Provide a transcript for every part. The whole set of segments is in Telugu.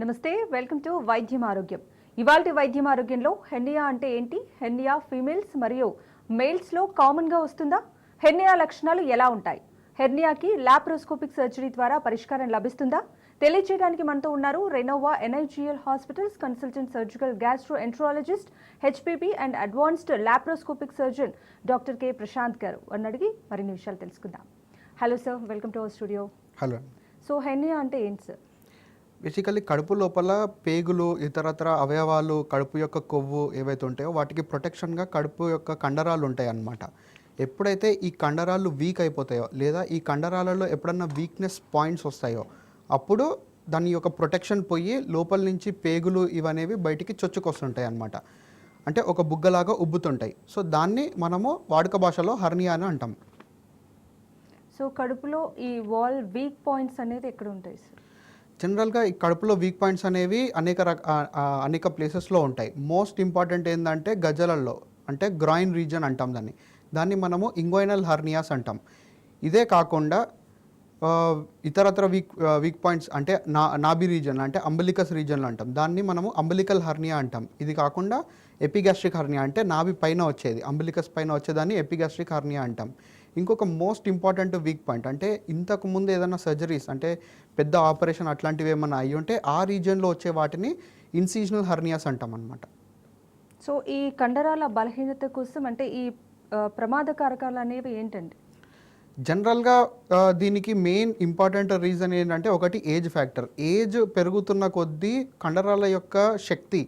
నమస్తే, వెల్కమ్ టు వైద్యం ఆరోగ్యం. ఇవాల్టి వైద్యం ఆరోగ్యంలో హెర్నియా అంటే ఏంటి, హెర్నియా ఫీమేల్స్ మరియు మేల్స్లో కామన్గా వస్తుందా, హెర్నియా లక్షణాలు ఎలా ఉంటాయి, హెర్నియాకి లాప్రోస్కోపిక్ సర్జరీ ద్వారా పరిష్కారం లభిస్తుందా తెలియజేయడానికి మనతో ఉన్నారు Renova NIGL hospitals consultant surgical gastroenterologist HPB and advanced laparoscopic surgeon doctor K Prashanth garu. అని అడిగి మరిన్ని విషయాలు తెలుసుకుందాం. Hello sir, welcome to our studio. Hello. So hernia అంటే ఏంటి సార్? బేసికల్లీ కడుపు లోపల పేగులు, ఇతరత్ర అవయవాలు, కడుపు యొక్క కొవ్వు ఏవైతే ఉంటాయో వాటికి ప్రొటెక్షన్గా కడుపు యొక్క కండరాలు ఉంటాయి అన్నమాట. ఎప్పుడైతే ఈ కండరాలు వీక్ అయిపోతాయో లేదా ఈ కండరాలలో ఎప్పుడన్నా వీక్నెస్ పాయింట్స్ వస్తాయో అప్పుడు దాని యొక్క ప్రొటెక్షన్ పోయి లోపల నుంచి పేగులు ఇవనేవి బయటికి చొచ్చుకొస్తుంటాయి అన్నమాట. అంటే ఒక బుగ్గలాగా ఉబ్బుతుంటాయి. సో దాన్ని మనము వాడుక భాషలో హెర్నియా అని అంటాం. సో కడుపులో ఈ వాల్ వీక్ పాయింట్స్ అనేది ఎక్కడ ఉంటాయి సార్? జనరల్గా ఈ కడుపులో వీక్ పాయింట్స్ అనేవి అనేక ప్లేసెస్లో ఉంటాయి. మోస్ట్ ఇంపార్టెంట్ ఏంటంటే గజలల్లో, అంటే గ్రాయిన్ రీజన్ అంటాం దాన్ని మనము ఇంగ్వైనల్ హెర్నియాస్ అంటాం. ఇదే కాకుండా ఇతరత్ర వీక్ పాయింట్స్ అంటే నాభి రీజన్ అంటే అంబలికస్ రీజన్లో అంటాం, దాన్ని మనము అంబలికల్ హెర్నియా అంటాం. ఇది కాకుండా ఎపిగాస్ట్రిక్ హెర్నియా అంటే నాభి పైన వచ్చేది, అంబలికస్ పైన వచ్చేదాన్ని ఎపిగాస్ట్రిక్ హెర్నియా అంటాం. ఇంకొక మోస్ట్ ఇంపార్టెంట్ వీక్ పాయింట్ అంటే ఇంతకు ముందు ఏదైనా సర్జరీస్ అంటే పెద్ద ఆపరేషన్ అట్లాంటివి ఏమైనా అయ్యి ఉంటే ఆ రీజియన్లో వచ్చే వాటిని ఇన్సిజనల్ హెర్నియాస్ అంటాం అన్నమాట. సో ఈ కండరాల బలహీనత కోసం అంటే ఈ ప్రమాద కారకాలు అనేవి ఏంటండి? జనరల్గా దీనికి మెయిన్ ఇంపార్టెంట్ రీజన్ ఏంటంటే ఒకటి ఏజ్ ఫ్యాక్టర్. ఏజ్ పెరుగుతున్న కొద్దీ కండరాల యొక్క శక్తి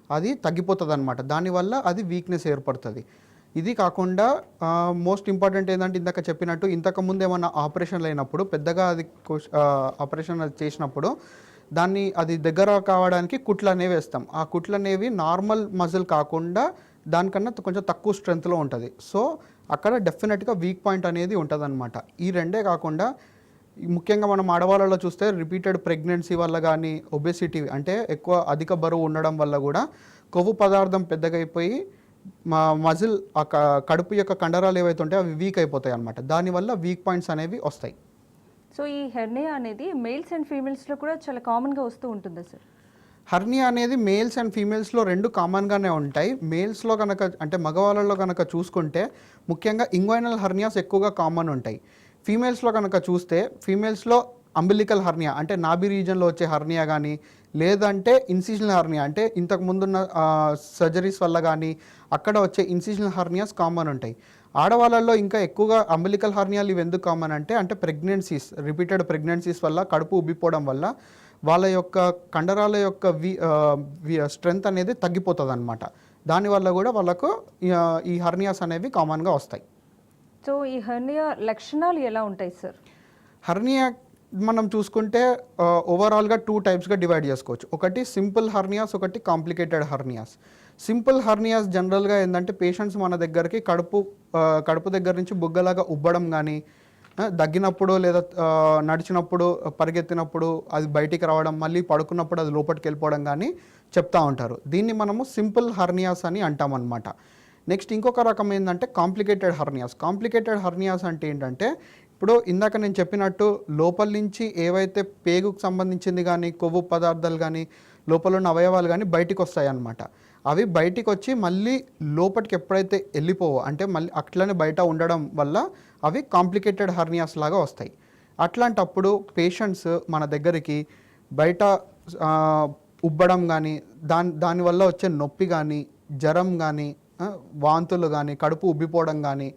అది తగ్గిపోతుంది అన్నమాట. దానివల్ల అది వీక్నెస్ ఏర్పడుతుంది. ఇది కాకుండా మోస్ట్ ఇంపార్టెంట్ ఏంటంటే ఇందాక చెప్పినట్టు ఇంతకుముందు ఏమన్నా ఆపరేషన్లు అయినప్పుడు పెద్దగా అది ఆపరేషన్ చేసినప్పుడు దాన్ని అది దగ్గర కావడానికి కుట్లు అనేవి వేస్తాం. ఆ కుట్లు అనేవి నార్మల్ మజిల్ కాకుండా దానికన్నా కొంచెం తక్కువ స్ట్రెంత్లో ఉంటుంది. సో అక్కడ డెఫినెట్గా వీక్ పాయింట్ అనేది ఉంటుంది అనమాట. ఈ రెండే కాకుండా ముఖ్యంగా మనం ఆడవాళ్ళలో చూస్తే రిపీటెడ్ ప్రెగ్నెన్సీ వల్ల కానీ ఒబెసిటీ అంటే ఎక్కువ అధిక బరువు ఉండడం వల్ల కూడా కొవ్వు పదార్థం పెద్దగా అయిపోయి మజిల్ కడుపు యొక్క కండరాలు ఏవైతే ఉంటాయో అవి వీక్ అయిపోతాయి అన్నమాట. దానివల్ల వీక్ పాయింట్స్ అనేవి వస్తాయి. సో ఈ హెర్నియా అనేది మేల్స్ అండ్ ఫీమేల్స్లో కూడా చాలా కామన్గా వస్తూ ఉంటుందా సార్? హెర్నియా అనేది మేల్స్ అండ్ ఫీమేల్స్లో రెండు కామన్గానే ఉంటాయి. మేల్స్లో కనుక అంటే మగవాళ్ళలో కనుక చూసుకుంటే ముఖ్యంగా ఇంగ్వైనల్ హెర్నియాస్ ఎక్కువగా కామన్ ఉంటాయి. ఫీమేల్స్లో కనుక చూస్తే ఫీమేల్స్లో అంబిలికల్ హెర్నియా అంటే నాభి రీజన్లో వచ్చే హెర్నియా కానీ లేదంటే ఇన్సిజనల్ హెర్నియా అంటే ఇంతకు ముందున్న సర్జరీస్ వల్ల కానీ అక్కడ వచ్చే ఇన్సిజనల్ హెర్నియాస్ కామన్ ఉంటాయి. ఆడవాళ్ళల్లో ఇంకా ఎక్కువగా అంబిలికల్ హెర్నియాలు ఇవి ఎందుకు కామన్ అంటే ప్రెగ్నెన్సీస్, రిపీటెడ్ ప్రెగ్నెన్సీస్ వల్ల కడుపు ఉబ్బిపోవడం వల్ల వాళ్ళ యొక్క కండరాల యొక్క స్ట్రెంగ్త్ అనేది తగ్గిపోతుంది అనమాట. దానివల్ల కూడా వాళ్ళకు ఈ హెర్నియాస్ అనేవి కామన్గా వస్తాయి. సో ఈ హెర్నియా లక్షణాలు ఎలా ఉంటాయి సార్? హెర్నియా మనం చూసుకుంటే ఓవరాల్గా 2 టైప్స్గా డివైడ్ చేసుకోవచ్చు. ఒకటి సింపుల్ హెర్నియాస్, ఒకటి కాంప్లికేటెడ్ హెర్నియాస్. సింపుల్ హెర్నియాస్ జనరల్గా ఏంటంటే పేషెంట్స్ మన దగ్గరికి కడుపు దగ్గర నుంచి బుగ్గలాగా ఉబ్బడం కానీ, దగ్గినప్పుడు లేదా నడిచినప్పుడు పరిగెత్తినప్పుడు అది బయటికి రావడం, మళ్ళీ పడుకున్నప్పుడు అది లోపలికి వెళ్ళిపోవడం కానీ చెప్తూ ఉంటారు. దీన్ని మనము సింపుల్ హెర్నియాస్ అని అంటామన్నమాట. నెక్స్ట్ ఇంకొక రకం ఏంటంటే కాంప్లికేటెడ్ హెర్నియాస్. కాంప్లికేటెడ్ హెర్నియాస్ అంటే ఏంటంటే ఇప్పుడు ఇందాక నేను చెప్పినట్టు లోపల నుంచి ఏవైతే పేగుకు సంబంధించింది కానీ కొవ్వు పదార్థాలు కానీ లోపల ఉన్న అవయవాలు కానీ బయటికి వస్తాయి అన్నమాట. అవి బయటికి వచ్చి మళ్ళీ లోపలికి ఎప్పుడైతే వెళ్ళిపోవో అంటే మళ్ళీ అట్లనే బయట ఉండడం వల్ల అవి కాంప్లికేటెడ్ హెర్నియాస్ లాగా వస్తాయి. అట్లాంటప్పుడు పేషెంట్స్ మన దగ్గరికి బయట ఉబ్బడం కానీ దానివల్ల వచ్చే నొప్పి కానీ జ్వరం కానీ వాంతులు కానీ కడుపు ఉబ్బిపోవడం కానీ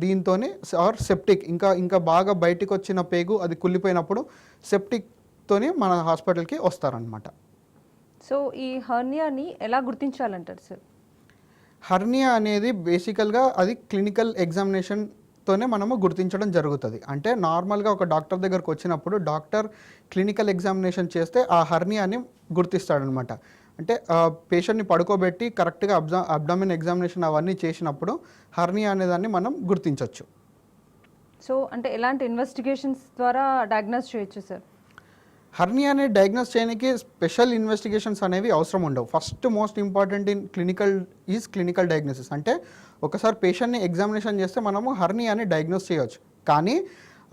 దీంతోనే ఆర్ సెప్టిక్ ఇంకా బాగా బయటికి వచ్చిన పేగు అది కుళ్ళిపోయినప్పుడు సెప్టిక్తోనే మన హాస్పిటల్కి వస్తారనమాట. సో ఈ హెర్నియాని ఎలా గుర్తించాలంటారు సార్? హెర్నియా అనేది బేసికల్గా అది క్లినికల్ ఎగ్జామినేషన్తోనే మనము గుర్తించడం జరుగుతుంది. అంటే నార్మల్గా ఒక డాక్టర్ దగ్గరకు వచ్చినప్పుడు డాక్టర్ క్లినికల్ ఎగ్జామినేషన్ చేస్తే ఆ హెర్నియాని గుర్తిస్తాడనమాట. అంటే పేషెంట్ని పడుకోబెట్టి కరెక్ట్గా అబ్డామిన్ ఎగ్జామినేషన్ అవన్నీ చేసినప్పుడు హెర్నియా అనేదాన్ని మనం గుర్తించవచ్చు. సో అంటే ఎలాంటి ఇన్వెస్టిగేషన్స్ ద్వారా డయాగ్నోస్ చేయొచ్చు సార్? హెర్నియాని డయాగ్నోస్ చేయడానికి స్పెషల్ ఇన్వెస్టిగేషన్స్ అనేవి అవసరం ఉండవు. First most important in clinical diagnosis. అంటే ఒకసారి పేషెంట్ని ఎగ్జామినేషన్ చేస్తే మనము హెర్నియాని డయాగ్నోస్ చేయవచ్చు. కానీ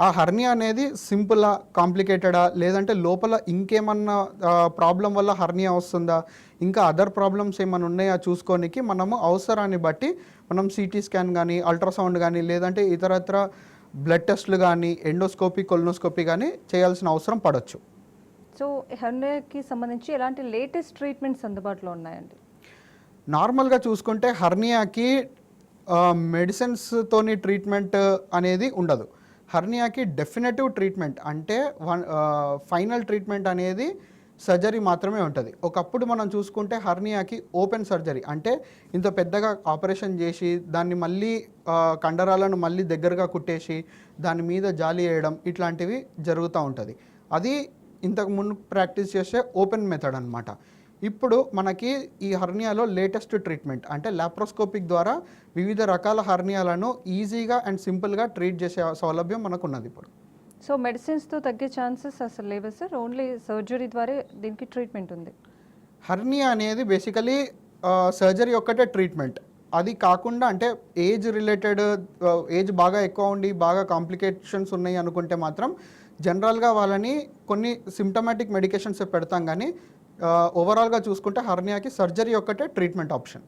ఆ హర్నియా అనేది సింపులా, కాంప్లికేటెడా, లేదంటే లోపల ఇంకేమన్నా ప్రాబ్లం వల్ల హర్నియా వస్తుందా, ఇంకా అదర్ ప్రాబ్లమ్స్ ఏమైనా ఉన్నాయా చూసుకోనికి మనము అవసరాన్ని బట్టి మనం సిటీ స్కాన్ కానీ, అల్ట్రాసౌండ్ కానీ, లేదంటే ఇతరత్ర బ్లడ్ టెస్ట్లు కానీ, ఎండోస్కోపీ, కొలనోస్కోపీ కానీ చేయాల్సిన అవసరం పడవచ్చు. సో హెర్నియాకి సంబంధించి ఎలాంటి లేటెస్ట్ ట్రీట్మెంట్స్ అందుబాటులో ఉన్నాయండి? నార్మల్గా చూసుకుంటే హర్నియాకి మెడిసిన్స్తోని ట్రీట్మెంట్ అనేది ఉండదు. హర్నియాకి డెఫినెటివ్ ట్రీట్మెంట్ అంటే ఫైనల్ ట్రీట్మెంట్ అనేది సర్జరీ మాత్రమే ఉంటుంది. ఒకప్పుడు మనం చూసుకుంటే హర్నియాకి ఓపెన్ సర్జరీ అంటే ఇంత పెద్దగా ఆపరేషన్ చేసి దాన్ని మళ్ళీ కండరాలను మళ్ళీ దగ్గరగా కుట్టేసి దాని మీద జాలి వేయడం ఇట్లాంటివి జరుగుతూ ఉంటుంది. అది ఇంతకు ముందు ప్రాక్టీస్ చేసే ఓపెన్ మెథడ్ అనమాట. ఇప్పుడు మనకి ఈ హర్నియాలో లేటెస్ట్ ట్రీట్మెంట్ అంటే లాప్రోస్కోపిక్ ద్వారా వివిధ రకాల హర్నియాలను ఈజీగా అండ్ సింపుల్గా ట్రీట్ చేసే సౌలభ్యం మనకు ఉన్నది ఇప్పుడు. సో మెడిసిన్స్తో తగ్గే ఛాన్సెస్ అసలు లేవా సార్? ఓన్లీ సర్జరీ ద్వారా దీనికి ట్రీట్మెంట్ ఉంది? హర్నియా అనేది బేసికలీ సర్జరీ ఒక్కటే ట్రీట్మెంట్. అది కాకుండా అంటే ఏజ్ రిలేటెడ్, ఏజ్ బాగా ఎక్కువ ఉండి బాగా కాంప్లికేషన్స్ ఉన్నాయి అనుకుంటే మాత్రం జనరల్గా వాళ్ళని కొన్ని సిమ్టమాటిక్ మెడికేషన్స్ పెడతాం, కానీ ఓవరాల్గా చూసుకుంటే హర్నియాకి సర్జరీ ఒక్కటే ట్రీట్మెంట్ ఆప్షన్.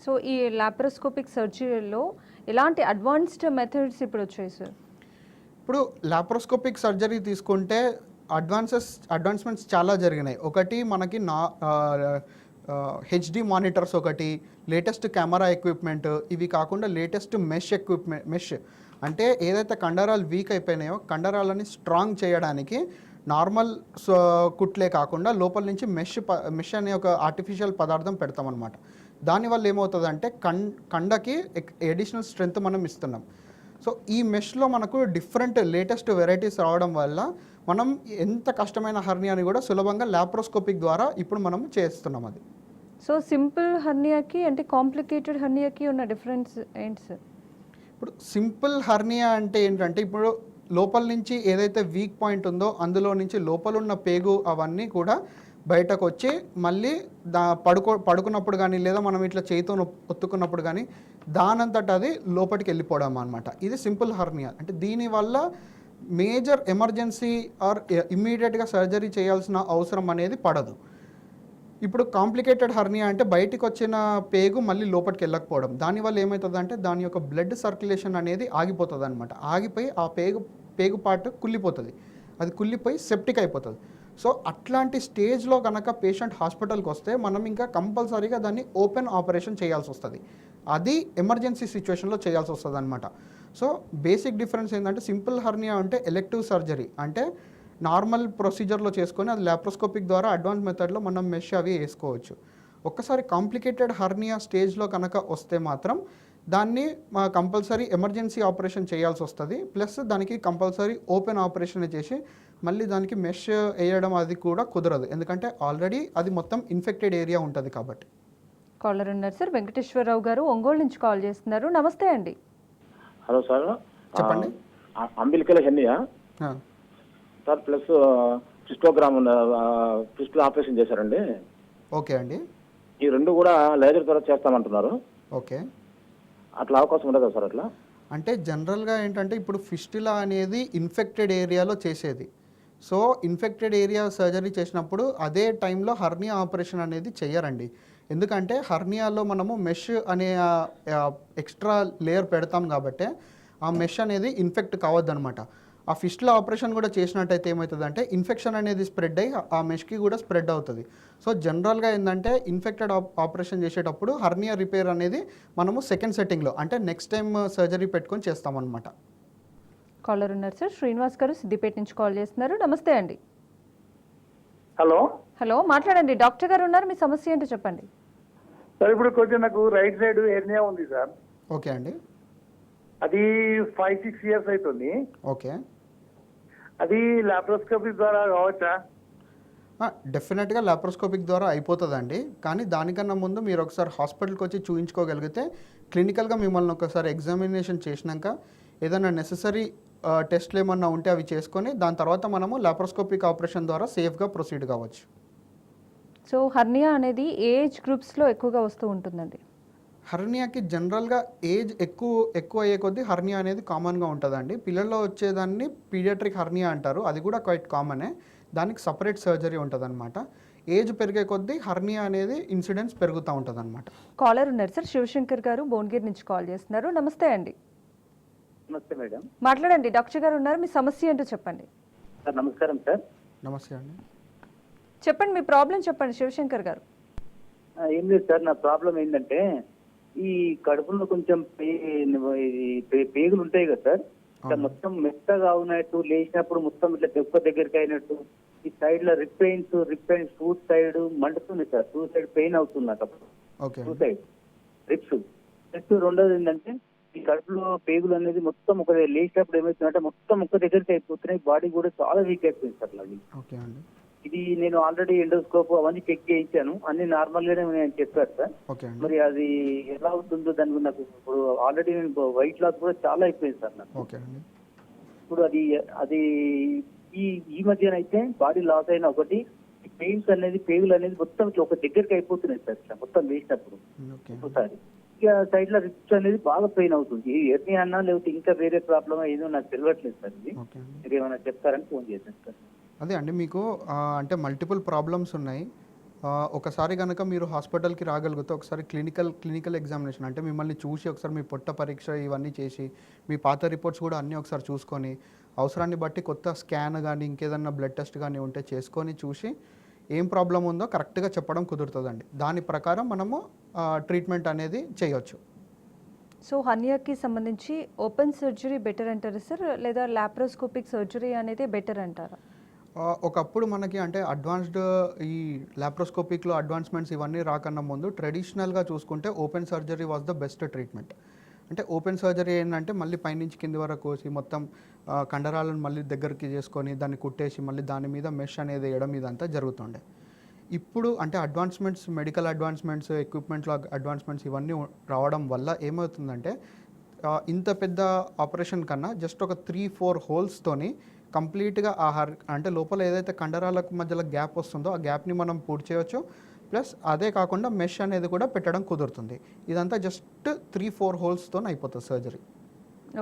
సో ఈ లాప్రోస్కోపిక్ సర్జరీలో ఎలాంటి అడ్వాన్స్డ్ మెథడ్స్ ఇప్పుడు వచ్చాయి సార్? ఇప్పుడు లాప్రోస్కోపిక్ సర్జరీ తీసుకుంటే అడ్వాన్స్మెంట్స్ చాలా జరిగినాయి. ఒకటి మనకి హెచ్డి మానిటర్స్, ఒకటి లేటెస్ట్ కెమెరా ఎక్విప్మెంట్, ఇవి కాకుండా లేటెస్ట్ మెష్ అంటే ఏదైతే కండరాలు వీక్ అయిపోయినాయో కండరాలని స్ట్రాంగ్ చేయడానికి నార్మల్ కుట్లే కాకుండా లోపల నుంచి మెష్ అనే ఒక ఆర్టిఫిషియల్ పదార్థం పెడతామన్నమాట. దానివల్ల ఏమవుతుందంటే కండకి ఎడిషనల్ స్ట్రెంగ్త్ మనం ఇస్తున్నాం. సో ఈ మెష్లో మనకు డిఫరెంట్ లేటెస్ట్ వెరైటీస్ రావడం వల్ల మనం ఎంత కష్టమైన హర్నియాని కూడా సులభంగా లాప్రోస్కోపిక్ ద్వారా ఇప్పుడు మనం చేస్తున్నాం. అది సో సింపుల్ హర్నియాకి అంటే కాంప్లికేటెడ్ హర్నియాకి ఉన్న డిఫరెన్స్ ఏంటి సార్? ఇప్పుడు సింపుల్ హర్నియా అంటే ఏంటంటే ఇప్పుడు లోపల నుంచి ఏదైతే వీక్ పాయింట్ ఉందో అందులో నుంచి లోపల ఉన్న పేగు అవన్నీ కూడా బయటకు వచ్చి మళ్ళీ పడుకున్నప్పుడు కానీ లేదా మనం ఇట్లా చేతితో ఒత్తుకున్నప్పుడు కానీ దానంతట అది లోపలికి వెళ్ళిపోవడం అనమాట. ఇది సింపుల్ హర్నియా. అంటే దీనివల్ల మేజర్ ఎమర్జెన్సీ ఆర్ ఇమ్మీడియట్గా సర్జరీ చేయాల్సిన అవసరం అనేది పడదు. ఇప్పుడు కాంప్లికేటెడ్ హర్నియా అంటే బయటికి వచ్చిన పేగు మళ్ళీ లోపలికి వెళ్ళకపోవడం, దానివల్ల ఏమవుతుందంటే దాని యొక్క బ్లడ్ సర్క్యులేషన్ అనేది ఆగిపోతుంది అనమాట. ఆగిపోయి ఆ పేగు పార్ట్ కుళ్ళిపోతుంది. అది కుళ్ళిపోయి సెప్టిక్ అయిపోతుంది. సో అట్లాంటి స్టేజ్లో కనుక పేషెంట్ హాస్పిటల్కి వస్తే మనం ఇంకా కంపల్సరీగా దాన్ని ఓపెన్ ఆపరేషన్ చేయాల్సి వస్తుంది. అది ఎమర్జెన్సీ సిచ్యువేషన్లో చేయాల్సి వస్తుంది అనమాట. సో బేసిక్ డిఫరెన్స్ ఏంటంటే సింపుల్ హర్నియా అంటే ఎలెక్టివ్ సర్జరీ అంటే నార్మల్ ప్రొసీజర్లో చేసుకొని అది లాప్రోస్కోపిక్ ద్వారా అడ్వాన్స్ మెథడ్లో మనం మెష్ అవి వేసుకోవచ్చు. ఒక్కసారి కాంప్లికేటెడ్ హర్నియా స్టేజ్లో కనుక వస్తే మాత్రం దాన్ని కంపల్సరీ ఎమర్జెన్సీ ఆపరేషన్ చేయాల్సి వస్తుంది. ప్లస్ దానికి కంపల్సరీ ఓపెన్ ఆపరేషన్ చేసి మళ్ళీ దానికి మెష్ వేయడం అది కూడా కుదరదు, ఎందుకంటే ఆల్రెడీ అది మొత్తం ఇన్ఫెక్టెడ్ ఏరియా ఉంటుంది కాబట్టి. కాలర్ ఉన్నారు సార్, వెంకటేశ్వరరావు గారు ఒంగోలు నుంచి కాల్ చేస్తున్నారు. నమస్తే అండి. హలో సార్, చెప్పండి. Umbilical hernia sir plus cystogram fistula operation చేశారండి. ఓకే అండి. ఈ రెండు కూడా లేజర్ ద్వారా చేస్తామంటున్నారు. ఓకే, అట్లా అవకాశం ఉండదా సార్? అట్లా అంటే జనరల్గా ఏంటంటే ఇప్పుడు ఫిస్టులా అనేది ఇన్ఫెక్టెడ్ ఏరియాలో చేసేది. సో ఇన్ఫెక్టెడ్ ఏరియా సర్జరీ చేసినప్పుడు అదే టైంలో హర్నియా ఆపరేషన్ అనేది చెయ్యరండి. ఎందుకంటే హర్నియాలో మనము మెష్ అనే ఎక్స్ట్రా లేయర్ పెడతాం కాబట్టి ఆ మెష్ అనేది ఇన్ఫెక్ట్ కావద్దనమాట. ఆ ఫిస్టుల ఆపరేషన్ కూడా చేసినట్టయితే ఏమవుతుందంటే ఇన్ఫెక్షన్ అనేది స్ప్రెడ్ అయ్యి ఆ మెష్కి కూడా స్ప్రెడ్ అవుతుంది. సో జనరల్గా ఏంటంటే ఇన్ఫెక్టెడ్ ఆపరేషన్ చేసేటప్పుడు హర్నియా రిపేర్ అనేది మనము సెకండ్ సెట్టింగ్లో అంటే నెక్స్ట్ టైం సర్జరీ పెట్టుకొని చేస్తామన్నమాట. కాలర్ ఉన్నారు సార్, శ్రీనివాస్ గారు సిద్దిపేట నుంచి కాల్ చేస్తున్నారు. నమస్తే అండి. హలో హలో, మాట్లాడండి. డాక్టర్ గారు ఉన్నారు, మీ సమస్య ఏంటో చెప్పండి. సార్ ఇప్పుడు కొంచెం నాకు రైట్ సైడ్ హెర్నియా ఉంది సార్. ఓకే అండి. అది 5-6 years అవుతుంది. ఓకే, అది లాప్రోస్కోపీ ద్వారా కావచ్చా? డెఫినెట్గా లాప్రోస్కోపిక్ ద్వారా అయిపోతుందండి. కానీ దానికన్నా ముందు మీరు ఒకసారి హాస్పిటల్కి వచ్చి చూయించుకోగలిగితే క్లినికల్గా మిమ్మల్ని ఒకసారి ఎగ్జామినేషన్ చేసినాక ఏదైనా నెససరీ టెస్ట్లు ఏమన్నా ఉంటే అవి చేసుకొని దాని తర్వాత మనము లాప్రోస్కోపిక్ ఆపరేషన్ ద్వారా సేఫ్గా ప్రొసీడ్ కావచ్చు. సో హర్నియా అనేది ఏజ్ గ్రూప్స్లో ఎక్కువగా వస్తూ ఉంటుందండి. హర్నియాకి జనరల్గా ఏజ్ ఎక్కువ అయ్యే కొద్దీ హర్నియా అనేది కామన్గా ఉంటుందండి. పిల్లల్లో వచ్చేదాన్ని పీడియాట్రిక్ హర్నియా అంటారు, అది కూడా క్వైట్ కామనే. దానికి సపరేట్ సర్జరీ ఉంటుందన్నమాట. ఏజ్ పెరిగే కొద్దీ హర్నియా అనేది ఇన్సిడెన్స్ పెరుగుతూ ఉంటుందన్నమాట. కాలర్ ఉన్నారు సార్, శివశంకర్ గారు భువనగిరి నుంచి కాల్ చేస్తున్నారు. నమస్తే అండి. నమస్తే మేడం. మాట్లాడండి, డాక్టర్ గారు ఉన్నారు, మీ సమస్య ఏంటో చెప్పండి. సార్ నమస్కారం సార్. నమస్తే అండి. చెప్పండి, మీ ప్రాబ్లం చెప్పండి శివశంకర్ గారు. ఏం లేదు సార్, నా ప్రాబ్లం ఏంటంటే ఈ కడుపులో కొంచెం పేగులు ఉంటాయి కదా సార్, ఇట్లా మొత్తం మెత్తగా ఉన్నట్టు, లేచినప్పుడు మొత్తం ఇట్లా దెబ్బ దగ్గరికి అయినట్టు, ఈ సైడ్ లో రిప్ పెయిన్స్ టూ సైడ్ మండుతుంది సార్, టూ సైడ్ పెయిన్ అవుతుంది నాకు అప్పుడు. ఓకే. Two side ribs. రెండోది ఏంటంటే ఈ కడుపులో పేగులు అనేది మొత్తం ఒక లేచినప్పుడు ఏమవుతుందంటే మొత్తం ఒక దగ్గరికి అయిపోతున్నాయి, బాడీ కూడా చాలా వీక్ అయిపోయింది సార్ అది. ఓకే అండి. ఇది నేను ఆల్రెడీ ఎండోస్కోప్ అవన్నీ చెక్ చేయించాను, అన్ని నార్మల్ గానే నేను చెప్పారు సార్. ఓకే అండి. మరి అది ఎలా అవుతుందో దానికి నాకు ఇప్పుడు ఆల్రెడీ నేను వెయిట్ లాస్ కూడా చాలా అయిపోయింది సార్ నాకు. ఓకే అండి. ఇప్పుడు అది ఈ ఈ మధ్యన అయితే బాడీ లాస్ అయిన ఒకటి పెయిన్స్ అనేది పేగులు అనేది మొత్తం ఇట్లా ఒక దగ్గరికి అయిపోతున్నాయి సార్, ఇట్లా మొత్తం వేసినప్పుడు ఓకే. ఒకసారి ఇక సైడ్ లో రిప్స్ అనేది బాగా పెయిన్ అవుతుంది. ఎర్నీ అన్నా లేకపోతే ఇంకా వేరే ప్రాబ్లమ్ ఏదో నాకు తెలియట్లేదు సార్. ఇది ఓకే అండి. మీరు ఏమైనా చెప్తారని ఫోన్ చేశాను సార్. అదే అండి, మీకు అంటే మల్టిపుల్ ప్రాబ్లమ్స్ ఉన్నాయి. ఒకసారి కనుక మీరు హాస్పిటల్కి రాగలిగితే ఒకసారి క్లినికల్ ఎగ్జామినేషన్, అంటే మిమ్మల్ని చూసి ఒకసారి మీ పొట్ట పరీక్ష ఇవన్నీ చేసి మీ పాత రిపోర్ట్స్ కూడా అన్నీ ఒకసారి చూసుకొని, అవసరాన్ని బట్టి కొత్త స్కాన్ కానీ ఇంకేదన్నా బ్లడ్ టెస్ట్ కానీ ఉంటే చేసుకొని చూసి ఏం ప్రాబ్లం ఉందో కరెక్ట్గా చెప్పడం కుదురుతుందండి. దాని ప్రకారం మనము ట్రీట్మెంట్ అనేది చేయొచ్చు. సో హర్నియాకి సంబంధించి ఓపెన్ సర్జరీ బెటర్ అంటారా సార్, లేదా లాప్రోస్కోపిక్ సర్జరీ అనేది బెటర్ అంటారా? ఒకప్పుడు మనకి అంటే అడ్వాన్స్డ్ ఈ లాప్రోస్కోపిక్లో అడ్వాన్స్మెంట్స్ ఇవన్నీ రాకన్నా ముందు ట్రెడిషనల్గా చూసుకుంటే open surgery was the best treatment. అంటే ఓపెన్ సర్జరీ ఏంటంటే మళ్ళీ పైనుంచి కింది వరకు కోసి మొత్తం కండరాలను మళ్ళీ దగ్గరికి చేసుకొని దాన్ని కుట్టేసి మళ్ళీ దాని మీద మెష్ అనేది వేయడం ఇదంతా జరుగుతుండే. ఇప్పుడు అంటే అడ్వాన్స్మెంట్స్, మెడికల్ అడ్వాన్స్మెంట్స్, ఎక్విప్మెంట్లో అడ్వాన్స్మెంట్స్ ఇవన్నీ రావడం వల్ల ఏమవుతుందంటే ఇంత పెద్ద ఆపరేషన్ కన్నా జస్ట్ ఒక 3-4 హోల్స్తోని కంప్లీట్గా అంటే లోపల ఏదైతే కండరాలకు మధ్యలో గ్యాప్ వస్తుందో ఆ గ్యాప్ని మనం పూర్తి చేయవచ్చు. ప్లస్ అదే కాకుండా మెష్ అనేది కూడా పెట్టడం కుదురుతుంది. ఇదంతా జస్ట్ 3-4 హోల్స్తో అయిపోతుంది సర్జరీ.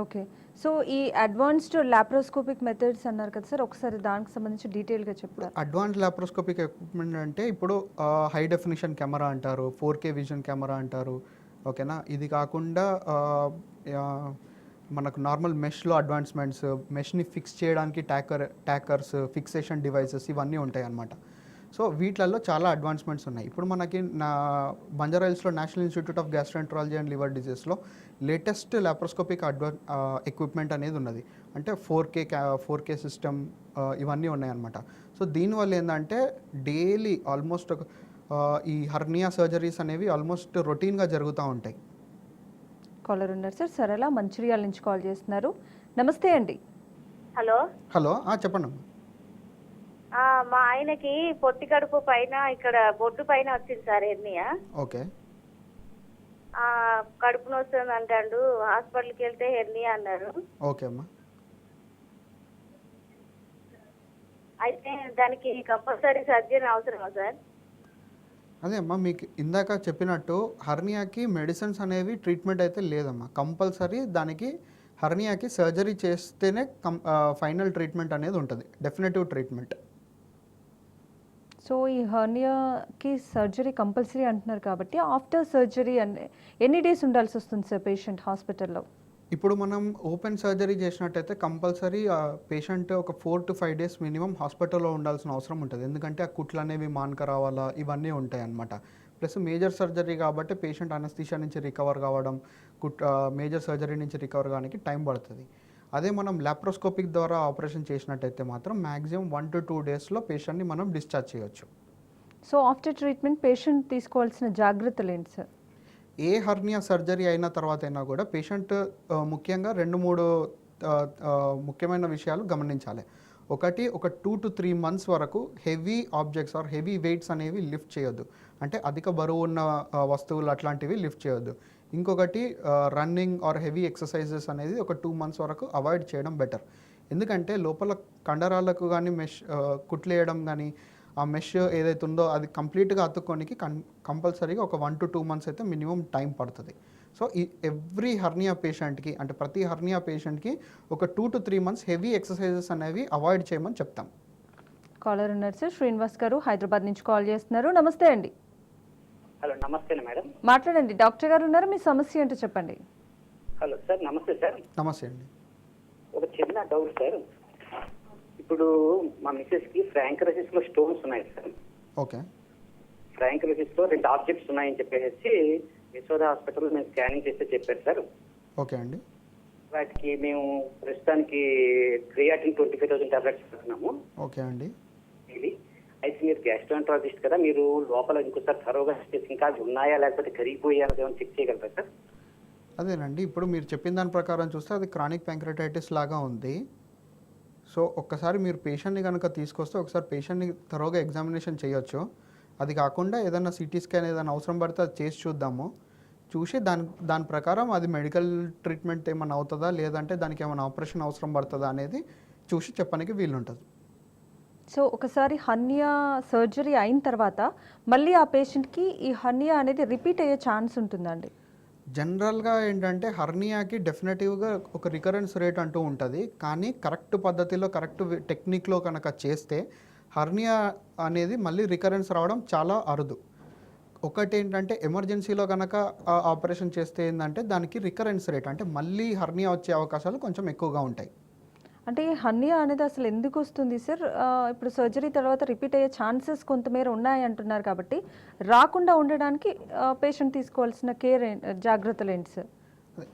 ఓకే. సో ఈ అడ్వాన్స్డ్ లాప్రోస్కోపిక్ మెథడ్స్ అన్నారు కదా సార్, ఒకసారి దానికి సంబంధించి డీటెయిల్గా చెప్తారు. అడ్వాన్స్ లాప్రోస్కోపిక్ ఎక్విప్మెంట్ అంటే ఇప్పుడు హై డెఫినిషన్ కెమెరా అంటారు, 4K విజన్ కెమెరా అంటారు. ఓకేనా. ఇది కాకుండా మనకు నార్మల్ మెష్లో అడ్వాన్స్మెంట్స్, మెష్ని ఫిక్స్ చేయడానికి ట్యాకర్స్, ఫిక్సేషన్ డివైసెస్ ఇవన్నీ ఉంటాయి అన్నమాట. సో వీటిలలో చాలా అడ్వాన్స్మెంట్స్ ఉన్నాయి. ఇప్పుడు మనకి బంజారాహిల్స్లో national institute of gastroenterology and liver డిజీస్లో లేటెస్ట్ లాప్రోస్కోపిక్ ఎక్విప్మెంట్ అనేది ఉన్నది. అంటే 4K సిస్టమ్ ఇవన్నీ ఉన్నాయన్నమాట. సో దీనివల్ల ఏంటంటే డైలీ ఆల్మోస్ట్ ఈ హర్నియా సర్జరీస్ అనేవి ఆల్మోస్ట్ రొటీన్గా జరుగుతూ ఉంటాయి. కాలర్ ఉన్నారు సార్, సరళ మంచిర్యాల నుంచి కాల్ చేస్తున్నారు. నమస్తే అండి. హలో చెప్పండి. మా ఆయనకి పొట్టి కడుపు పైన ఇక్కడ బొడ్డు పైన వచ్చింది సార్ హెర్నియా. ఓకే. కడుపు నొస్తుంది అంటాడు, హాస్పిటల్కి వెళ్తే హెర్నియా అన్నారు. ఓకే అమ్మా. అయితే దానికి కంపల్సరీ సర్జరీ అవసరమా సార్? అదే అమ్మా, మీకు ఇందాక చెప్పినట్టు హర్నియాకి మెడిసిన్స్ అనేవి ట్రీట్మెంట్ అయితే లేదమ్మా. కంపల్సరీ దానికి హర్నియాకి సర్జరీ చేస్తేనే ఫైనల్ ట్రీట్మెంట్ అనేది ఉంటుంది, డెఫినెటివ్ ట్రీట్మెంట్. సో ఈ హర్నియాకి సర్జరీ కంపల్సరీ అంటున్నారు కాబట్టి ఆఫ్టర్ సర్జరీ ఎన్ని డేస్ ఉండాల్సి వస్తుంది సార్ పేషెంట్ హాస్పిటల్లో? ఇప్పుడు మనం ఓపెన్ సర్జరీ చేసినట్టయితే కంపల్సరీ పేషెంట్ ఒక 4 to 5 days మినిమం హాస్పిటల్లో ఉండాల్సిన అవసరం ఉంటుంది. ఎందుకంటే ఆ కుట్లు అనేవి మాన్క రావాలా, ఇవన్నీ ఉంటాయి అన్నమాట. ప్లస్ మేజర్ సర్జరీ కాబట్టి పేషెంట్ అనస్థీషియా నుంచి రికవర్ కావడం, మేజర్ సర్జరీ నుంచి రికవర్ కావడానికి టైం పడుతుంది. అదే మనం లాప్రోస్కోపిక్ ద్వారా ఆపరేషన్ చేసినట్టయితే మాత్రం మ్యాక్సిమం 1 to 2 daysలో పేషెంట్ని మనం డిశ్చార్జ్ చేయొచ్చు. సో ఆఫ్టర్ ట్రీట్మెంట్ పేషెంట్ తీసుకోవాల్సిన జాగ్రత్తలు ఏంటి సార్? ఏ హర్నియా సర్జరీ అయిన తర్వాత అయినా కూడా పేషెంట్ ముఖ్యంగా 2-3 ముఖ్యమైన విషయాలు గమనించాలి. ఒకటి, ఒక 2 to 3 months వరకు heavy objects or heavy weights అనేవి లిఫ్ట్ చేయొద్దు. అంటే అధిక బరువు ఉన్న వస్తువులు అట్లాంటివి లిఫ్ట్ చేయొద్దు. ఇంకొకటి రన్నింగ్ ఆర్ హెవీ ఎక్సర్సైజెస్ అనేది ఒక 2 months వరకు అవాయిడ్ చేయడం బెటర్. ఎందుకంటే లోపల కండరాలకు కానీ కుట్లేయడం కానీ ఆ మెష్ ఏదైతే ఉందో అది కంప్లీట్గా అతుక్కోనికి కంపల్సరీగా ఒక 1 to 2 months అయితే మినిమం టైం పడుతుంది. సో ఈ ఎవ్రీ హర్నియా పేషెంట్కి అంటే ప్రతి హర్నియా పేషెంట్కి ఒక 2 to 3 months హెవీ ఎక్సర్సైజెస్ అనేవి అవాయిడ్ చేయమని చెప్తాం. కాలర్ ఉన్నారు సార్, శ్రీనివాస్ గారు హైదరాబాద్ నుంచి కాల్ చేస్తున్నారు. నమస్తే అండి. హలో నమస్తే మేడం. మాట్లాడండి, డాక్టర్ గారు ఉన్నారు, మీ సమస్య ఏంటో చెప్పండి. హలో సార్, నమస్తే సార్. నమస్తే అండి. ఒక చిన్న డౌట్ సార్. ఇప్పుడు మా మిస్సెస్ కి ఫ్రాంకరైసిస్ లో స్టోన్స్ ఉన్నాయి సార్. ఓకే. ఫ్రాంకరైసిస్ లో 2 ఆబ్జెక్ట్స్ ఉన్నాయని చెప్పేసి యశోద హాస్పిటల్ మేము స్కానింగ్ చేస్తే చెప్పారు సార్. ఓకే అండి. వాటికి మేము ప్రస్తుతానికి క్రియాటిన్ 25,000 టాబ్లెట్స్ పెడుతున్నాము. ఓకే అండి. ఇది అయితే మీరు గ్యాస్ట్రోఎంట్రాలజిస్ట్ కదా, మీరు లోపల ఇంకోసారి థరోగా చేసి ఇంకా అవి ఉన్నాయా లేకపోతే కరిగిపోయా ఏమైనా చెక్ చేయగలరా సార్? అదేనండి, ఇప్పుడు మీరు చెప్పిన దాని ప్రకారం చూస్తే అది క్రానిక్ ప్యాంక్రటైటిస్ లాగా ఉంది. సో ఒక్కసారి మీరు పేషెంట్ని కనుక తీసుకొస్తే ఒకసారి పేషెంట్ని త్వరగా ఎగ్జామినేషన్ చేయొచ్చు. అది కాకుండా ఏదైనా సిటీ స్కాన్ ఏదైనా అవసరం పడితే అది చేసి చూద్దాము. చూసి దాని ప్రకారం అది మెడికల్ ట్రీట్మెంట్ ఏమైనా అవుతుందా లేదంటే దానికి ఏమైనా ఆపరేషన్ అవసరం పడుతుందా అనేది చూసి చెప్పడానికి వీలుంటుంది. సో ఒకసారి హర్నియా సర్జరీ అయిన తర్వాత మళ్ళీ ఆ పేషెంట్కి ఈ హర్నియా అనేది రిపీట్ అయ్యే ఛాన్స్ ఉంటుందండి? జనరల్గా ఏంటంటే హర్నియాకి డెఫినెటివ్గా ఒక రికరెన్స్ రేట్ అంటూ ఉంటుంది. కానీ కరెక్ట్ పద్ధతిలో కరెక్ట్ టెక్నిక్లో కనుక చేస్తే హర్నియా అనేది మళ్ళీ రికరెన్స్ రావడం చాలా అరుదు. ఒకటి ఏంటంటే ఎమర్జెన్సీలో కనుక ఆపరేషన్ చేస్తే ఏంటంటే దానికి రికరెన్స్ రేట్ అంటే మళ్ళీ హర్నియా వచ్చే అవకాశాలు కొంచెం ఎక్కువగా ఉంటాయి. అంటే హర్నియా అనేది అసలు ఎందుకు వస్తుంది సార్? ఇప్పుడు సర్జరీ తర్వాత రిపీట్ అయ్యే ఛాన్సెస్ కొంతమేర ఉన్నాయి అంటున్నారు కాబట్టి రాకుండా ఉండడానికి పేషెంట్ తీసుకోవాల్సిన జాగ్రత్తలు ఏంటి సార్?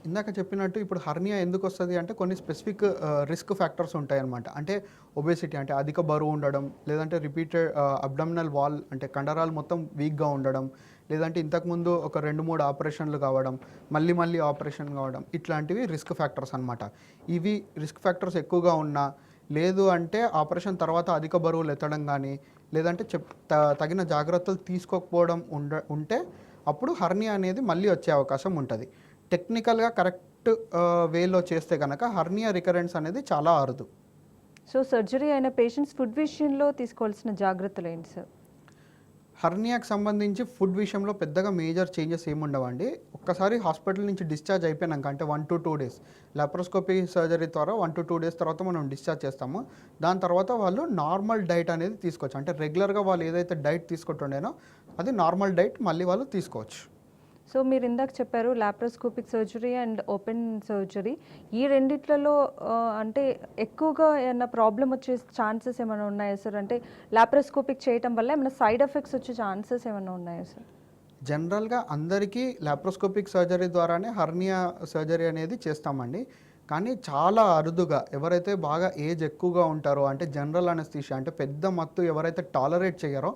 ఇందాక చెప్పినట్టు ఇప్పుడు హర్నియా ఎందుకు వస్తుంది అంటే కొన్ని స్పెసిఫిక్ రిస్క్ ఫ్యాక్టర్స్ ఉంటాయి అన్నమాట. అంటే ఒబేసిటీ అంటే అధిక బరువు ఉండడం, లేదంటే రిపీటెడ్ అబ్డామినల్ వాల్ అంటే కండరాలు మొత్తం వీక్గా ఉండడం, లేదంటే ఇంతకుముందు ఒక 2-3 ఆపరేషన్లు కావడం, మళ్ళీ ఆపరేషన్ కావడం, ఇట్లాంటివి రిస్క్ ఫ్యాక్టర్స్ అనమాట. ఇవి రిస్క్ ఫ్యాక్టర్స్ ఎక్కువగా ఉన్నా లేదు అంటే ఆపరేషన్ తర్వాత అధిక బరువులు ఎత్తడం కానీ లేదంటే తగిన జాగ్రత్తలు తీసుకోకపోవడం ఉంటే అప్పుడు హర్నియా అనేది మళ్ళీ వచ్చే అవకాశం ఉంటుంది. టెక్నికల్గా కరెక్ట్ వేలో చేస్తే కనుక హర్నియా రికరెన్స్ అనేది చాలా అరుదు. సో సర్జరీ అయిన పేషెంట్స్ ఫుడ్ విషయంలో తీసుకోవాల్సిన జాగ్రత్తలు ఏంటి సార్? హర్నియాకి సంబంధించి ఫుడ్ విషయంలో పెద్దగా మేజర్ చేంజెస్ ఏముండవండి. ఒక్కసారి హాస్పిటల్ నుంచి డిశ్చార్జ్ అయిపోయినాక అంటే 1 to 2 days లాప్రోస్కోపీ సర్జరీ ద్వారా 1 to 2 days తర్వాత మనం డిశ్చార్జ్ చేస్తాము. దాని తర్వాత వాళ్ళు నార్మల్ డైట్ అనేది తీసుకోవచ్చు. అంటే రెగ్యులర్గా వాళ్ళు ఏదైతే డైట్ తీసుకుంటుండేనో అది నార్మల్ డైట్ మళ్ళీ వాళ్ళు తీసుకోవచ్చు. సో మీరు ఇందాక చెప్పారు laparoscopic surgery and open surgery, ఈ రెండిట్లలో అంటే ఎక్కువగా ఏమైనా ప్రాబ్లం వచ్చే ఛాన్సెస్ ఏమైనా ఉన్నాయా సార్? అంటే లాప్రోస్కోపిక్ చేయటం వల్ల ఏమైనా సైడ్ ఎఫెక్ట్స్ వచ్చే ఛాన్సెస్ ఏమైనా ఉన్నాయా సార్? జనరల్గా అందరికీ లాప్రోస్కోపిక్ సర్జరీ ద్వారానే హర్నియా సర్జరీ అనేది చేస్తామండి. కానీ చాలా అరుదుగా ఎవరైతే బాగా ఏజ్ ఎక్కువగా ఉంటారో అంటే జనరల్ అనస్థీషియా అంటే పెద్ద మత్తు ఎవరైతే టాలరేట్ చేయరో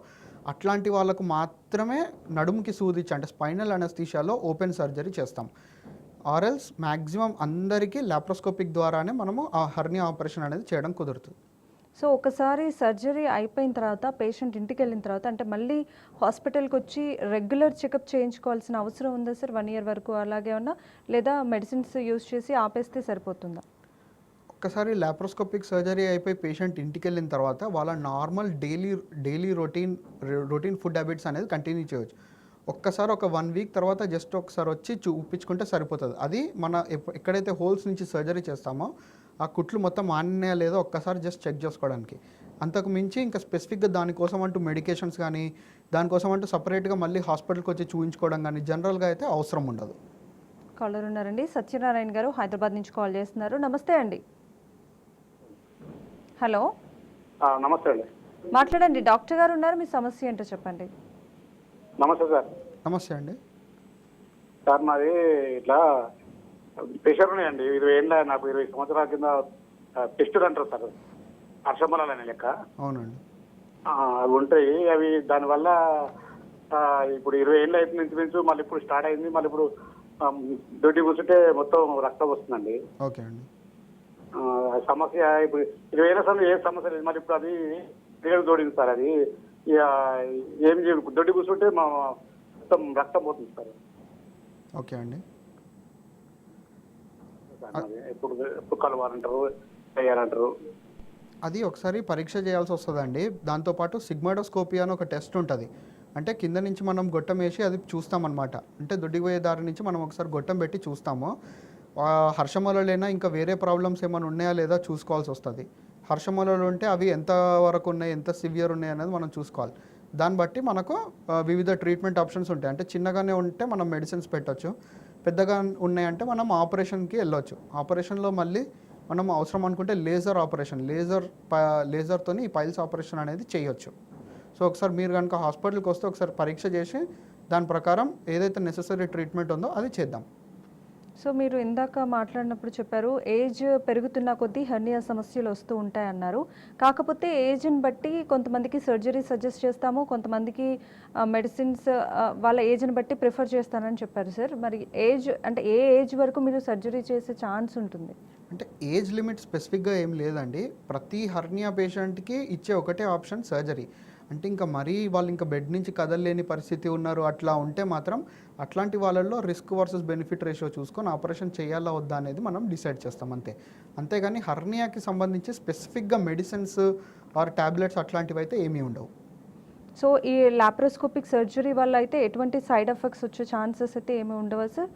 అట్లాంటి వాళ్ళకు మాత్రమే నడుముకి సూదిచ్చి అంటే స్పైనల్ అనస్థీషియాలో ఓపెన్ సర్జరీ చేస్తాం. ఆర్ఎల్స్ మ్యాక్సిమం అందరికీ లాప్రోస్కోపిక్ ద్వారానే మనము ఆ హర్నియా ఆపరేషన్ అనేది చేయడం కుదురుతుంది. సో ఒకసారి సర్జరీ అయిపోయిన తర్వాత పేషెంట్ ఇంటికి వెళ్ళిన తర్వాత అంటే మళ్ళీ హాస్పిటల్కి వచ్చి రెగ్యులర్ చెకప్ చేయించుకోవాల్సిన అవసరం ఉందా సార్? 1 year వరకు అలాగే ఉన్నా లేదా మెడిసిన్స్ యూజ్ చేసి ఆపేస్తే సరిపోతుందా? ఒక్కసారి లాప్రోస్కోపిక్ సర్జరీ అయిపోయి పేషెంట్ ఇంటికి వెళ్ళిన తర్వాత వాళ్ళ normal daily routine food habits అనేది కంటిన్యూ చేయవచ్చు. ఒక్కసారి ఒక 1 week తర్వాత జస్ట్ ఒకసారి వచ్చి చూపించుకుంటే సరిపోతుంది. అది మన ఎక్కడైతే హోల్స్ నుంచి సర్జరీ చేస్తామో ఆ కుట్లు మొత్తం ఆనినాయా లేదో ఒక్కసారి జస్ట్ చెక్ చేసుకోవడానికి. అంతకు మించి ఇంకా స్పెసిఫిక్గా దానికోసం అంటూ మెడికేషన్స్ కానీ దానికోసం అంటూ సపరేట్గా మళ్ళీ హాస్పిటల్కి వచ్చి చూపించుకోవడం కానీ జనరల్గా అయితే అవసరం ఉండదు. కాలర్ ఉన్నారండి, సత్యనారాయణ గారు హైదరాబాద్ నుంచి కాల్ చేస్తున్నారు. నమస్తే అండి. హలో నమస్తే అండి. మాట్లాడండి, డాక్టర్ గారు ఉన్నారు, మీ సమస్య ఏంటో చెప్పండి. నమస్తే సార్. నమస్తే అండి. సార్ నాది ఇట్లా ప్రెషర్ ఉన్నాయండి. 20 ఏళ్ళ నాకు 20 సంవత్సరాల కింద టెస్టులు అంటారు సార్, హర్షమలని లెక్క. అవునండి. అవి ఉంటాయి. అవి దానివల్ల ఇప్పుడు 20 ఏళ్ళు అయితే నుంచి మళ్ళీ ఇప్పుడు స్టార్ట్ అయింది. మళ్ళీ ఇప్పుడు డ్యూటీ కూర్చుంటే మొత్తం రక్తం వస్తుందండి. ఓకే అండి. సమస్య ఇప్పుడు 20 ఏళ్ళ సమయం ఏ సమస్య లేదు. మరి ఇప్పుడు అది క్లియర్ తోడింది సార్. అది ఏం దొడ్డి కూర్చుంటే మా మొత్తం రక్తం పోతుంది సార్. ఓకే అండి. ఎప్పుడు కలవాలంటారు, చేయాలంటారు. అది ఒకసారి పరీక్ష చేయాల్సి వస్తుందండి. దాంతోపాటు సిగ్మాడోస్కోపీ అని ఒక టెస్ట్ ఉంటుంది. అంటే కింద నుంచి మనం గొట్టం వేసి అది చూస్తామన్నమాట. అంటే దొడ్డికి పోయే దారి నుంచి మనం ఒకసారి గొట్టం పెట్టి చూస్తాము. హర్షమూలలైనా ఇంకా వేరే ప్రాబ్లమ్స్ ఏమైనా ఉన్నాయా లేదా చూసుకోవాల్సి వస్తుంది. హర్షమూలలు ఉంటే అవి ఎంత వరకు ఉన్నాయి, ఎంత సివియర్ ఉన్నాయి అనేది మనం చూసుకోవాలి. దాన్ని బట్టి మనకు వివిధ ట్రీట్మెంట్ ఆప్షన్స్ ఉంటాయి. అంటే చిన్నగానే ఉంటే మనం మెడిసిన్స్ పెట్టవచ్చు, పెద్దగా ఉన్నాయంటే మనం ఆపరేషన్కి వెళ్ళొచ్చు. ఆపరేషన్లో మళ్ళీ మనం అవసరం అనుకుంటే లేజర్ ఆపరేషన్, లేజర్తోని ఈ పైల్స్ ఆపరేషన్ అనేది చేయొచ్చు. సో ఒకసారి మీరు కనుక హాస్పిటల్కి వస్తే ఒకసారి పరీక్ష చేసి దాని ప్రకారం ఏదైతే నెసెసరీ ట్రీట్మెంట్ ఉందో అది చేద్దాం. సో మీరు ఇందాక మాట్లాడినప్పుడు చెప్పారు ఏజ్ పెరుగుతున్న కొద్దీ హెర్నియా సమస్యలు వస్తూ ఉంటాయన్నారు. కాకపోతే ఏజ్ని బట్టి కొంతమందికి సర్జరీ సజెస్ట్ చేస్తాము, కొంతమందికి మెడిసిన్స్ వాళ్ళ ఏజ్ని బట్టి ప్రిఫర్ చేస్తానని చెప్పారు సార్. మరి ఏజ్ అంటే ఏ ఏజ్ వరకు మీరు సర్జరీ చేసే ఛాన్స్ ఉంటుంది? అంటే ఏజ్ లిమిట్ స్పెసిఫిక్గా ఏం లేదండి. ప్రతి హర్నియా పేషెంట్కి ఇచ్చే ఒకటే ఆప్షన్ సర్జరీ. అంటే ఇంకా మరీ వాళ్ళు ఇంకా బెడ్ నుంచి కదలలేని పరిస్థితి ఉన్నారు అట్లా ఉంటే మాత్రం అట్లాంటి వాళ్ళల్లో రిస్క్ వర్సెస్ బెనిఫిట్ రేషియో చూసుకొని ఆపరేషన్ చేయాలా వద్దా అనేది మనం డిసైడ్ చేస్తాం అంతే. అంతేగాని హర్నియాకి సంబంధించి స్పెసిఫిక్గా మెడిసిన్స్ ఆర్ ట్యాబ్లెట్స్ అట్లాంటివి అయితే ఏమీ ఉండవు. సో ఈ లాప్రోస్కోపిక్ సర్జరీ వల్ల అయితే ఎటువంటి సైడ్ ఎఫెక్ట్స్ వచ్చే ఛాన్సెస్ అయితే ఏమి ఉండవా సార్?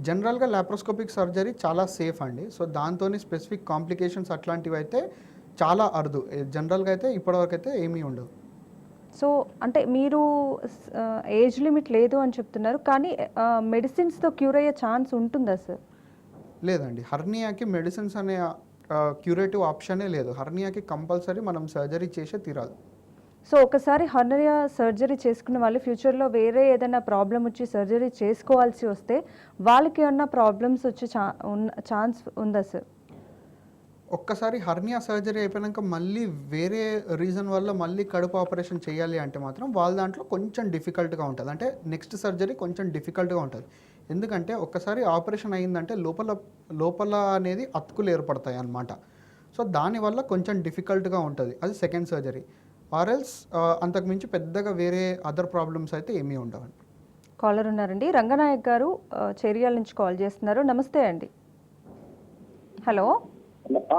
జనరల్గా లాప్రోస్కోపిక్ సర్జరీ చాలా సేఫ్ అండి. సో దాంతో స్పెసిఫిక్ కాంప్లికేషన్స్ అట్లాంటివి అయితే చాలా అరుదు. జనరల్గా అయితే ఇప్పటివరకు అయితే ఏమీ ఉండవు. సో అంటే మీరు ఏజ్ లిమిట్ లేదు అని చెప్తున్నారు, కానీ మెడిసిన్స్తో క్యూర్ అయ్యే ఛాన్స్ ఉంటుందా సార్? లేదండి, హర్నియాకి మెడిసిన్స్ అనే క్యూరేటివ్ ఆప్షనే లేదు. హర్నియాకి కంపల్సరీ మనం సర్జరీ చేసే తీరాలి. సో ఒకసారి హర్నియా సర్జరీ చేసుకున్న వాళ్ళు ఫ్యూచర్లో వేరే ఏదైనా ప్రాబ్లం వచ్చి సర్జరీ చేసుకోవాల్సి వస్తే వాళ్ళకి ఏమన్నా ప్రాబ్లమ్స్ వచ్చే ఛాన్స్ ఉందా సార్? ఒక్కసారి హర్నియా సర్జరీ అయిపోయాక మళ్ళీ వేరే రీజన్ వల్ల మళ్ళీ కడుపు ఆపరేషన్ చేయాలి అంటే మాత్రం వాళ్ళ దాంట్లో కొంచెం డిఫికల్ట్గా ఉంటుంది. అంటే నెక్స్ట్ సర్జరీ కొంచెం డిఫికల్ట్గా ఉంటుంది. ఎందుకంటే ఒక్కసారి ఆపరేషన్ అయిందంటే లోపల అనేది అతుకులు ఏర్పడతాయి అన్నమాట. సో దానివల్ల కొంచెం డిఫికల్ట్గా ఉంటుంది. అది సెకండ్ సర్జరీ. ఆర్ఎల్స్ అంతకుమించి పెద్దగా వేరే అదర్ ప్రాబ్లమ్స్ అయితే ఏమీ ఉండవండి. కాలర్ ఉన్నారండి, రంగనాయక్ గారు చేరియాల నుంచి కాల్ చేస్తున్నారు. నమస్తే అండి. హలో,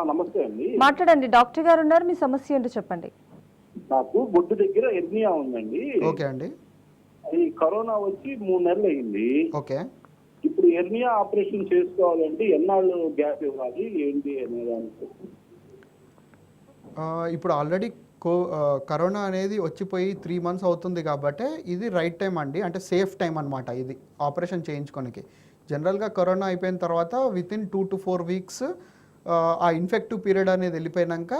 నమస్తే అండి. మాట్లాడండి, డాక్టర్ గారు ఉన్నారు, మీ సమస్య ఏంటో చెప్పండి. నాకు బొడ్డు దగ్గర ఎర్నియా ఉందండి. ఓకే అండి. ఈ కరోనా వచ్చి 3 నెలలు అయింది. ఓకే. ఇప్పుడు ఎర్నియా ఆపరేషన్ చేసుకోవాలంటే ఎన్నాళ్ళు గ్యాప్ ఇవ్వాలి ఏంటి అనేది? ఇప్పుడు ఆల్రెడీ కరోనా అనేది వచ్చిపోయి 3 months అవుతుంది కాబట్టి ఇది రైట్ టైం అండి. అంటే సేఫ్ టైం అనమాట ఇది ఆపరేషన్ చేయించుకోనికి. జనరల్గా కరోనా అయిపోయిన తర్వాత వితిన్ 2 to 4 weeks ఆ ఇన్ఫెక్టివ్ పీరియడ్ అనేది వెళ్ళిపోయాక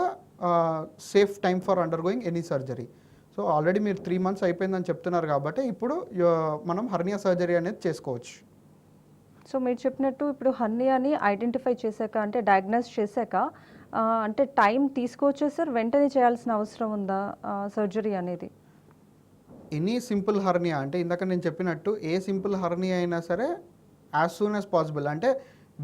safe time for undergoing any surgery. So already మీరు 3 months అయిపోయిందని చెప్తున్నారు కాబట్టి ఇప్పుడు మనం హర్నియా సర్జరీ అనేది చేసుకోవచ్చు. సో మీరు చెప్పినట్టు ఇప్పుడు హర్నియాని ఐడెంటిఫై చేశాక అంటే డయాగ్నోస్ చేశాక అంటే టైం తీసుకోవచ్చా సార్? వెంటనే చేయాల్సిన అవసరం ఉందా సర్జరీ అనేది? ఎనీ సింపుల్ హర్నియా అంటే ఇందాక నేను చెప్పినట్టు ఏ సింపుల్ హర్నియా అయినా సరే యాజ్ సూన్ యాజ్ పాసిబుల్ అంటే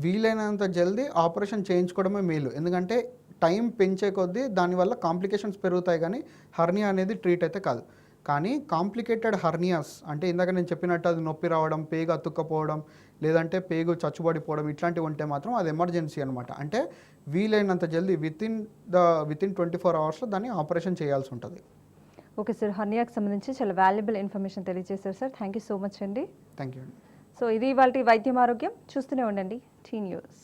వీలైనంత జల్దీ ఆపరేషన్ చేయించుకోవడమే మేలు. ఎందుకంటే టైం పెంచే కొద్దీ దానివల్ల కాంప్లికేషన్స్ పెరుగుతాయి కానీ హర్నియా అనేది ట్రీట్ అయితే కాదు. కానీ కాంప్లికేటెడ్ హర్నియాస్ అంటే ఇందాక నేను చెప్పినట్టు అది నొప్పి రావడం, పేగు అతుక్కపోవడం, లేదంటే పేగు చచ్చుబడిపోవడం ఇట్లాంటివి ఉంటే మాత్రం అది ఎమర్జెన్సీ అనమాట. అంటే వీలైనంత జల్దీ వితిన్ 24 hours దాన్ని ఆపరేషన్ చేయాల్సి ఉంటుంది. ఓకే సార్, హర్నియాకి సంబంధించి చాలా వాల్యుబుల్ ఇన్ఫర్మేషన్ తెలియజేశారు sir. Thank you so much అండి. థ్యాంక్ యూ అండి. సో ఇది ఇవాల్టి వైద్యం ఆరోగ్యం. చూస్తూనే ఉండండి టీ న్యూస్.